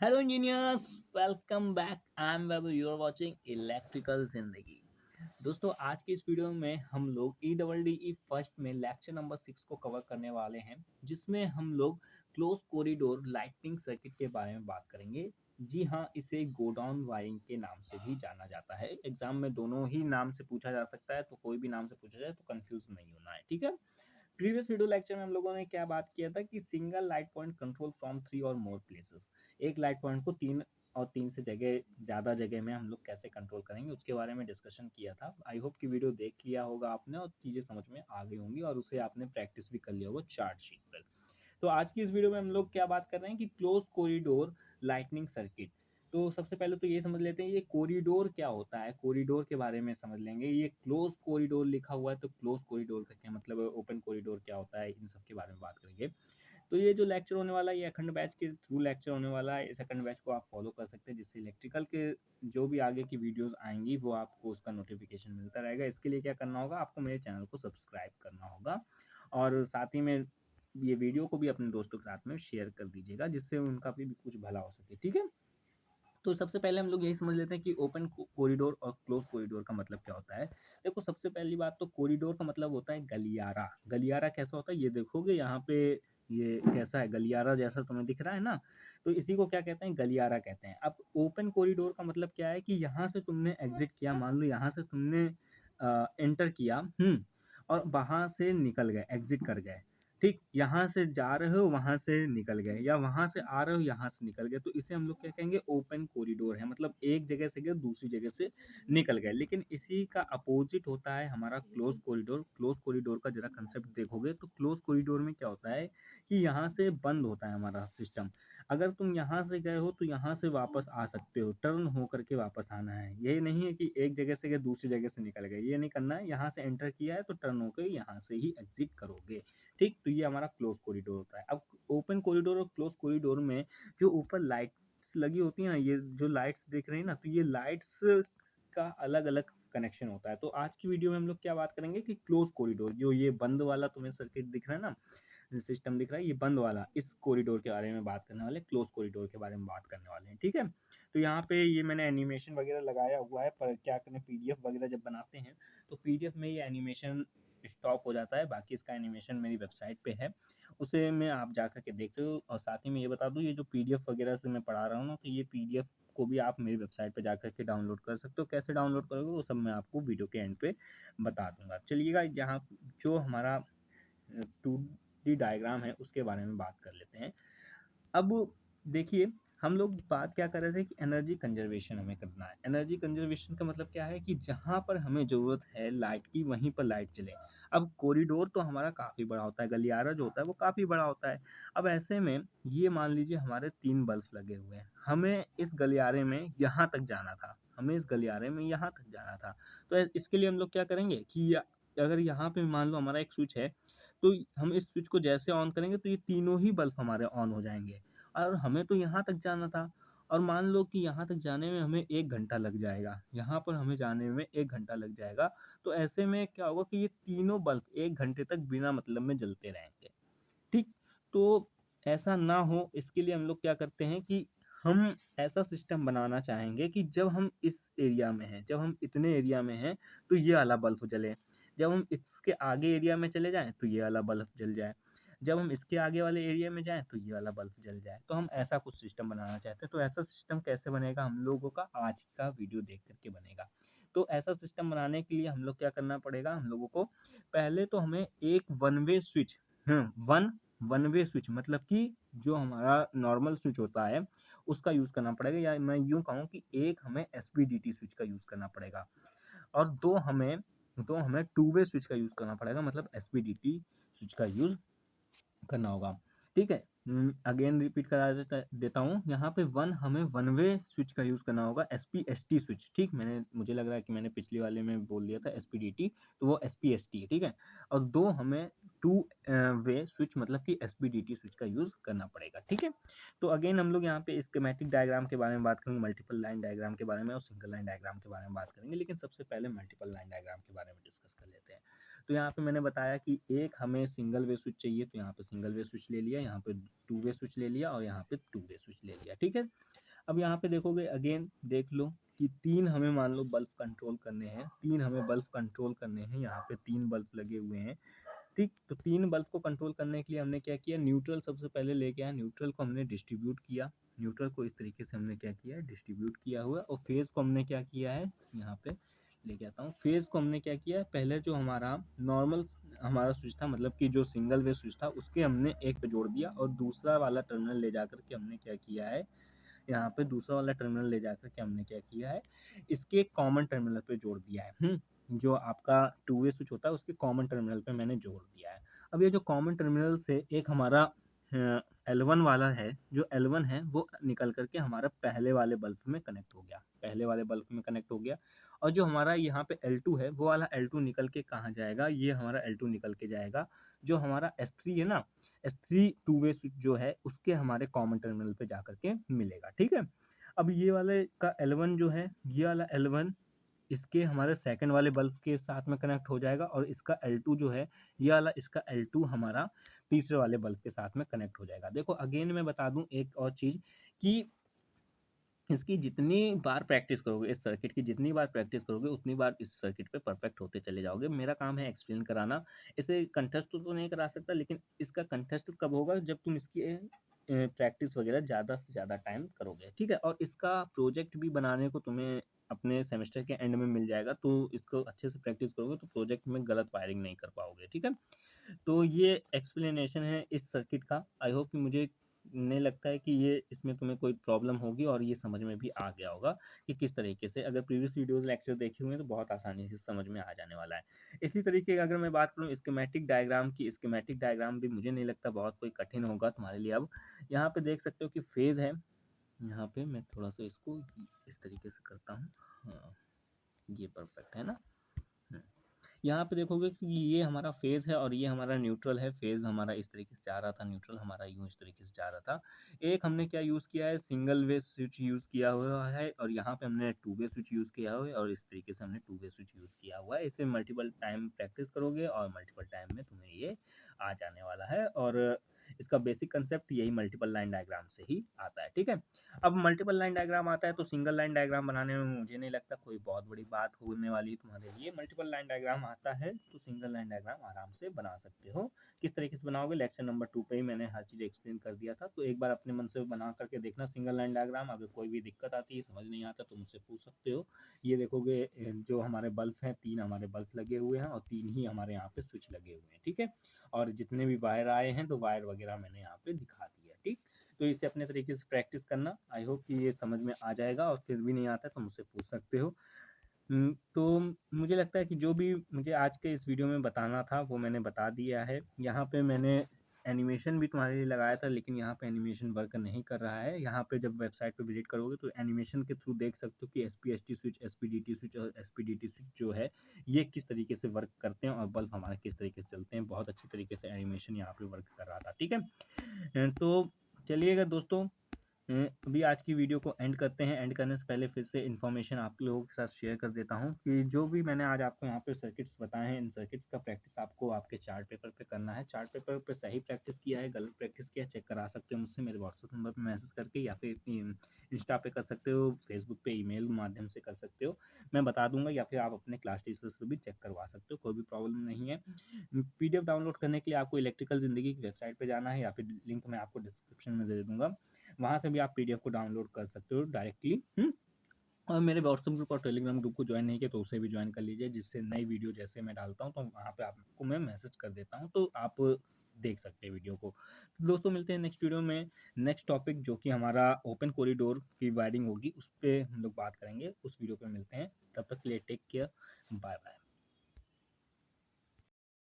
Hello engineers, welcome back. I am Babu, you are watching electrical Zindagi. दोस्तों, आज की इस वीडियो में हम लोग EEE फर्स्ट में लेक्चर नंबर 6 को कवर करने वाले हैं, जिसमें हम लोग क्लोज कॉरिडोर लाइटनिंग सर्किट के बारे में बात करेंगे। जी हाँ, इसे गोडाउन वायरिंग के नाम से भी जाना जाता है। एग्जाम में दोनों ही नाम से पूछा जा सकता है, तो कोई भी नाम से पूछा जाए तो कंफ्यूज नहीं होना है, ठीक है। प्रीवियस वीडियो लेक्चर में हम लोगों ने क्या बात किया था कि single light point control from 3 और मोर प्लेसेस। एक लाइट पॉइंट को 3 से जगह ज़्यादा जगह में हम लोग कैसे कंट्रोल करेंगे, उसके बारे में डिस्कशन किया था। आई होप कि वीडियो देख लिया होगा आपने और चीज़ें समझ में आ गई होंगी और उसे आपने प्रैक्टिस भी कर लिया होगा चार्ट शीट पर। तो आज की इस वीडियो में हम लोग क्या बात कर रहे हैं कि क्लोज कॉरिडोर लाइटनिंग सर्किट। तो सबसे पहले तो ये समझ लेते हैं ये कॉरिडोर क्या होता है। कॉरिडोर के बारे में समझ लेंगे। ये क्लोज कॉरिडोर लिखा हुआ है, तो क्लोज कॉरिडोर का क्या मतलब है, ओपन कॉरिडोर क्या होता है, इन सब के बारे में बात करेंगे। तो ये जो लेक्चर होने वाला है, ये अखंड बैच के थ्रू लेक्चर होने वाला है। इस अखंड बैच को आप फॉलो कर सकते हैं, जिससे इलेक्ट्रिकल के जो भी आगे की वीडियोस आएंगी वो आपको उसका नोटिफिकेशन मिलता रहेगा। इसके लिए क्या करना होगा, आपको मेरे चैनल को सब्सक्राइब करना होगा और साथ ही में ये वीडियो को भी अपने दोस्तों के साथ में शेयर कर दीजिएगा, जिससे उनका भी कुछ भला हो सके, ठीक है। तो सबसे पहले हम लोग यही समझ लेते हैं कि ओपन कॉरिडोर और क्लोज कॉरिडोर का मतलब क्या होता है। देखो, सबसे पहली बात तो कॉरिडोर का मतलब होता है गलियारा। गलियारा कैसा होता है ये देखोगे यहाँ पे, ये कैसा है, गलियारा जैसा तुम्हें दिख रहा है ना। तो इसी को क्या कहते हैं, गलियारा कहते हैं। अब ओपन कॉरिडोर का मतलब क्या है कि यहाँ से तुमने एग्जिट किया, मान लो यहाँ से तुमने एंटर किया, और वहां से निकल गए, एग्जिट कर गए। ठीक, यहाँ से जा रहे हो वहां से निकल गए, या वहां से आ रहे हो यहाँ से निकल गए, तो इसे हम लोग क्या कहेंगे, ओपन कॉरिडोर है। मतलब एक जगह से गए दूसरी जगह से निकल गए। लेकिन इसी का अपोजिट होता है हमारा क्लोज कॉरिडोर। क्लोज कॉरिडोर का जरा कंसेप्ट देखोगे तो क्लोज कॉरिडोर में क्या होता है कि यहाँ से बंद होता है हमारा सिस्टम। अगर तुम यहाँ से गए हो तो यहाँ से वापस आ सकते हो, टर्न होकर के वापस आना है। ये नहीं है कि एक जगह से गए दूसरी जगह से निकल गए, ये नहीं करना है। यहाँ से एंटर किया है तो टर्न होकर यहाँ से ही एग्जिट करोगे। ठीक, तो ये हमारा क्लोज कॉरिडोर होता है। अब ओपन कॉरिडोर और क्लोज कॉरिडोर में जो ऊपर लाइट्स लगी होती है ना, ये जो लाइट्स देख रहे हैं ना, तो ये लाइट्स का अलग अलग कनेक्शन होता है। तो आज की वीडियो में हम लोग क्या बात करेंगे कि क्लोज कॉरिडोर, जो ये बंद वाला तुम्हें सर्किट दिख रहा है ना, सिस्टम दिख रहा है, ये बंद वाला, इस कॉरिडोर के बारे में बात करने वाले, क्लोज कॉरिडोर के बारे में बात करने वाले हैं, ठीक है। तो यहाँ पे ये मैंने एनिमेशन वगैरह लगाया हुआ है, पर क्या करें, पीडीएफ वगैरह जब बनाते हैं तो पीडीएफ में ये एनिमेशन स्टॉप हो जाता है। बाकी इसका एनिमेशन मेरी वेबसाइट पे है, उसे मैं आप जा कर के देख सकते हो। और साथ ही में ये बता दूँ, ये जो पीडीएफ वगैरह से मैं पढ़ा रहा हूँ ना, तो ये पीडीएफ को भी आप मेरी वेबसाइट पे जा कर के डाउनलोड कर सकते हो। कैसे डाउनलोड करोगे वो सब मैं आपको वीडियो के एंड पे बता दूंगा। चलिएगा, यहाँ जो हमारा 2D डायग्राम है उसके बारे में बात कर लेते हैं। अब देखिए, हम लोग बात क्या कर रहे थे कि एनर्जी कंजर्वेशन हमें करना है। एनर्जी कंजर्वेशन का मतलब क्या है कि जहाँ पर हमें ज़रूरत है लाइट की, वहीं पर लाइट जले। अब कॉरिडोर तो हमारा काफ़ी बड़ा होता है, गलियारा जो होता है वो काफ़ी बड़ा होता है। अब ऐसे में ये मान लीजिए हमारे 3 बल्ब लगे हुए हैं, हमें इस गलियारे में यहाँ तक जाना था, हमें इस गलियारे में यहाँ तक जाना था। तो इसके लिए हम लोग क्या करेंगे कि अगर यहाँ पे मान लो हमारा एक स्विच है, तो हम इस स्विच को जैसे ऑन करेंगे तो ये तीनों ही बल्ब हमारे ऑन हो जाएंगे। और हमें तो यहाँ तक जाना था, और मान लो कि यहाँ तक जाने में हमें 1 घंटा लग जाएगा, यहाँ पर हमें जाने में 1 घंटा लग जाएगा। तो ऐसे में क्या होगा कि ये तीनों बल्ब 1 घंटे तक बिना मतलब में जलते रहेंगे। ठीक, तो ऐसा ना हो, इसके लिए हम लोग क्या करते हैं कि हम ऐसा सिस्टम बनाना चाहेंगे कि जब हम इस एरिया में हैं, जब हम इतने एरिया में हैं, तो ये वाला बल्ब जले। जब हम इसके आगे एरिया में चले जाएं तो ये वाला बल्ब जल जाए। जब हम इसके आगे वाले एरिया में जाएं तो ये वाला बल्ब जल जाए। तो हम ऐसा कुछ सिस्टम बनाना चाहते हैं। तो ऐसा सिस्टम कैसे बनेगा, हम लोगों का आज का वीडियो देख करके बनेगा। तो ऐसा सिस्टम बनाने के लिए हम लोग क्या करना पड़ेगा, हम लोगों को पहले तो हमें एक one way switch, one way switch मतलब कि जो हमारा नॉर्मल स्विच होता है उसका यूज़ करना पड़ेगा, या मैं यूँ कहूँ कि एक हमें एसपीडीटी स्विच का यूज़ करना पड़ेगा, और दो हमें टू वे स्विच का यूज़ करना पड़ेगा, मतलब एसपीडीटी स्विच का यूज़ करना होगा। ठीक है, अगेन रिपीट करा देता हूँ। यहाँ पे हमें वन वे स्विच का यूज़ करना होगा, एसपीएसटी स्विच। ठीक, मुझे लग रहा है कि मैंने पिछली वाले में बोल दिया था एसपीडीटी, तो वो एसपीएसटी है, ठीक है। और दो हमें टू वे स्विच मतलब कि एसपीडीटी स्विच का यूज़ करना पड़ेगा, ठीक है। तो अगेन हम लोग यहाँ पे स्कीमेटिक डायग्राम के बारे में बात करेंगे, मल्टीपल लाइन डायग्राम के बारे में और सिंगल लाइन डायग्राम के बारे में बात करेंगे। लेकिन सबसे पहले मल्टीपल लाइन डायग्राम के बारे में डिस्कस कर लेते हैं। तो यहाँ पे मैंने बताया कि एक हमें सिंगल वे स्विच चाहिए, तो यहाँ पे सिंगल वे स्विच ले लिया, यहाँ पे टू वे स्विच ले लिया और यहाँ पे टू वे स्विच ले लिया। ठीक है, अब यहाँ पे देखोगे अगेन देख लो कि 3 हमें मान लो बल्ब कंट्रोल करने हैं, 3 हमें बल्ब कंट्रोल करने हैं, यहाँ पे 3 बल्ब लगे हुए हैं। ठीक, तो 3 बल्ब को कंट्रोल करने के लिए हमने क्या किया, न्यूट्रल सबसे पहले लेके आए, न्यूट्रल को हमने डिस्ट्रीब्यूट किया, न्यूट्रल को इस तरीके से हमने क्या किया है, डिस्ट्रीब्यूट किया हुआ, और फेज़ को हमने क्या किया है, यहाँ पे लेके आता हूँ, फेज़ को हमने क्या किया है, पहले जो हमारा नॉर्मल हमारा स्विच था, मतलब कि जो सिंगल वे स्विच था उसके हमने एक पे जोड़ दिया, और दूसरा वाला टर्मिनल ले जाकर के हमने क्या किया है, यहाँ पे दूसरा वाला टर्मिनल ले जाकर के हमने क्या किया है, इसके कॉमन टर्मिनल पे जोड़ दिया है। जो आपका टू वे स्विच होता है उसके कॉमन टर्मिनल पे मैंने जोड़ दिया है। अब ये जो कॉमन टर्मिनल से एक हमारा L1 वाला है, जो L1 है वो निकल करके हमारा पहले वाले बल्ब में कनेक्ट हो गया, पहले वाले बल्ब में कनेक्ट हो गया, और जो हमारा यहाँ पे L2 है वो वाला L2 निकल के कहाँ जाएगा, ये हमारा L2 निकल के जाएगा जो हमारा S3 है ना, S3 टू वे स्विच जो है उसके हमारे कॉमन टर्मिनल पे जाकर के मिलेगा। ठीक है, अब ये वाले का L1 जो है, ये वाला L1 इसके हमारे सेकंड वाले बल्ब के साथ में कनेक्ट हो जाएगा, और इसका L2 जो है, ये वाला इसका L2 हमारा तीसरे वाले बल्ब के साथ में कनेक्ट हो जाएगा। देखो अगेन मैं बता दूं एक और चीज़ कि इसकी जितनी बार प्रैक्टिस करोगे, इस सर्किट की जितनी बार प्रैक्टिस करोगे उतनी बार इस सर्किट पे परफेक्ट होते चले जाओगे। मेरा काम है एक्सप्लेन कराना, इसे कंठस्थ तो नहीं करा सकता, लेकिन इसका कंठस्थ कब होगा, जब तुम इसकी प्रैक्टिस वगैरह ज़्यादा से ज़्यादा टाइम करोगे। ठीक है, और इसका प्रोजेक्ट भी बनाने को तुम्हें अपने सेमेस्टर के एंड में मिल जाएगा, तो इसको अच्छे से प्रैक्टिस करोगे तो प्रोजेक्ट में गलत वायरिंग नहीं कर पाओगे। ठीक है, तो ये एक्सप्लेनेशन है इस सर्किट का। आई होप कि मुझे नहीं लगता है कि ये इसमें तुम्हें कोई प्रॉब्लम होगी, और ये समझ में भी आ गया होगा कि किस तरीके से, अगर प्रीवियस वीडियोस लेक्चर देखे हुए हैं तो बहुत आसानी से समझ में आ जाने वाला है। इसी तरीके का अगर मैं बात करूँ स्कीमेटिक डायग्राम की, स्कीमेटिक डायग्राम भी मुझे नहीं लगता बहुत कोई कठिन होगा तुम्हारे लिए। अब यहाँ पे देख सकते हो कि फेज़ है, यहाँ पे मैं थोड़ा सा इसको इस तरीके से करता हूँ, हाँ ये परफेक्ट है ना। हम्म। यहाँ पे देखोगे कि ये हमारा फेज़ है और ये हमारा न्यूट्रल है। फेज़ हमारा इस तरीके से जा रहा था, न्यूट्रल हमारा यूँ इस तरीके से जा रहा था। एक हमने क्या यूज़ किया है, सिंगल वे स्विच यूज़ किया हुआ है, और यहाँ पे हमने टू वे स्विच यूज़ किया हुआ है, और इस तरीके से हमने टू वे स्विच यूज़ किया हुआ है। इसे मल्टीपल टाइम प्रैक्टिस करोगे और मल्टीपल टाइम में तुम्हें ये आ जाने वाला है, और इसका बेसिक कंसेप्ट यही मल्टीपल लाइन डायग्राम से ही आता है। ठीक है, अब मल्टीपल लाइन डायग्राम आता है तो सिंगल लाइन डायग्राम बनाने में मुझे नहीं लगता कोई बहुत बड़ी बात होने वाली है तुम्हारे लिए। मल्टीपल लाइन डायग्राम आता है तो सिंगल लाइन डायग्राम आराम से बना सकते हो। किस तरीके से बनाओगे, लेक्चर नंबर 2 पे ही मैंने हर चीज़ एक्सप्लेन कर दिया था, तो एक बार अपने मन से बना करके देखना सिंगल लाइन डायग्राम। अगर कोई भी दिक्कत आती है, समझ नहीं आता, तो मुझसे पूछ सकते हो। ये देखोगे जो हमारे बल्ब हैं, 3 हमारे बल्ब लगे हुए हैं और 3 ही हमारे यहाँ पे स्विच लगे हुए हैं। ठीक है, और जितने भी वायर आए हैं तो वायर वगैरह मैंने यहाँ पे दिखा दिया। ठीक, तो इसे अपने तरीके से प्रैक्टिस करना। आई होप कि ये समझ में आ जाएगा, और फिर भी नहीं आता तो मुझसे पूछ सकते हो। तो मुझे लगता है कि जो भी मुझे आज के इस वीडियो में बताना था वो मैंने बता दिया है। यहाँ पे मैंने एनिमेशन भी तुम्हारे लिए लगाया था, लेकिन यहाँ पे एनिमेशन वर्क नहीं कर रहा है। यहाँ पे जब वेबसाइट पे विजिट करोगे तो एनिमेशन के थ्रू देख सकते हो कि एसपीएसटी स्विच, एसपीडीटी स्विच और एसपीडीटी स्विच जो है ये किस तरीके से वर्क करते हैं, और बल्ब हमारे किस तरीके से चलते हैं। बहुत अच्छी तरीके से एनिमेशन यहाँ पे वर्क कर रहा था। ठीक है, तो चलिएगा दोस्तों, अभी आज की वीडियो को एंड करते हैं। एंड करने से पहले फिर से इन्फॉर्मेशन आप लोगों के साथ शेयर कर देता हूं कि जो भी मैंने आज आपको यहाँ पे सर्किट्स बताए हैं, इन सर्किट्स का प्रैक्टिस आपको आपके चार्ट पेपर पे करना है। चार्ट पेपर पे सही प्रैक्टिस किया है, गलत प्रैक्टिस किया है, चेक करा सकते हो मुझसे मेरे व्हाट्सएप नंबर पर मैसेज करके, या फिर इंस्टा पे कर सकते हो, फेसबुक पे ईमेल माध्यम से कर सकते हो, मैं बता दूंगा, या फिर आप अपने क्लास टीचर से भी चेक करवा सकते हो, कोई भी प्रॉब्लम नहीं है। पीडीएफ डाउनलोड करने के लिए आपको इलेक्ट्रिकल जिंदगी की वेबसाइट पे जाना है, या फिर लिंक मैं आपको डिस्क्रिप्शन में दे दूंगा, वहाँ से भी आप पीडीएफ को डाउनलोड कर सकते हो डायरेक्टली। और मेरे व्हाट्सएप ग्रुप और टेलीग्राम ग्रुप को ज्वाइन नहीं किया तो उसे भी ज्वाइन कर लीजिए, जिससे नई वीडियो जैसे मैं डालता हूँ तो वहाँ पे आपको मैं मैसेज कर देता हूँ, तो आप देख सकते हैं वीडियो को। तो दोस्तों मिलते हैं नेक्स्ट वीडियो में, नेक्स्ट टॉपिक जो कि हमारा ओपन कॉरिडोर की वायरिंग होगी उस पर हम लोग बात करेंगे। उस वीडियो पे मिलते हैं, तब तक के लिए टेक केयर, बाय बाय।